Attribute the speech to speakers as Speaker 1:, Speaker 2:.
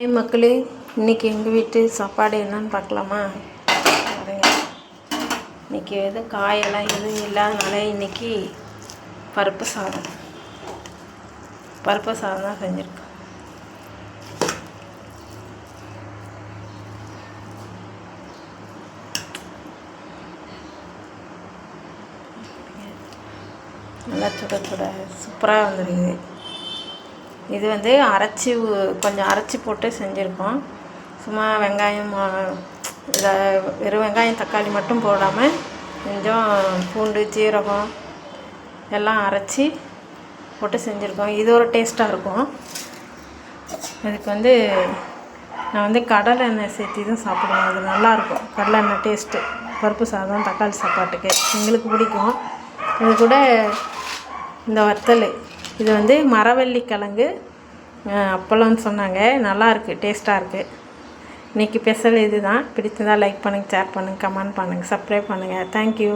Speaker 1: Hi மக்களே, இன்றைக்கி எங்கள் வீட்டு சாப்பாடு என்னன்னு பார்க்கலாமா? இன்றைக்கி எதுவும் காயெல்லாம் எதுவும் இல்லாதனால இன்றைக்கி பருப்பு சாதம் தான் செஞ்சுருக்கோம். நல்லா சுட சுட சூப்பராக வந்துடுது. இது வந்து கொஞ்சம் அரைச்சி போட்டு செஞ்சுருக்கோம். சும்மா வெங்காயம் இதை வெறும் வெங்காயம் தக்காளி மட்டும் போடாமல் கொஞ்சம் பூண்டு சீரகம் எல்லாம் அரைச்சி போட்டு செஞ்சுருக்கோம். இது ஒரு டேஸ்ட்டாக இருக்கும். அதுக்கு வந்து நான் வந்து கடலை எண்ணெய் சேர்த்து தான் சாப்பிடுவேன். அது நல்லாயிருக்கும். கடலை எண்ணெய் டேஸ்ட்டு பருப்பு சாதம் தக்காளி சாப்பாட்டுக்கு எங்களுக்கு பிடிக்கும். இது கூட இந்த வத்தல், இது வந்து மரவள்ளி கிழங்கு அப்பளம்னு சொன்னாங்க. நல்லாயிருக்கு, டேஸ்ட்டாக இருக்குது. இன்றைக்கி ஸ்பெஷல் இது தான். பிடிச்சிருந்தால் லைக் பண்ணுங்கள், ஷேர் பண்ணுங்கள், கமெண்ட் பண்ணுங்கள், சப்ஸ்கிரைப் பண்ணுங்கள். தேங்க்யூ.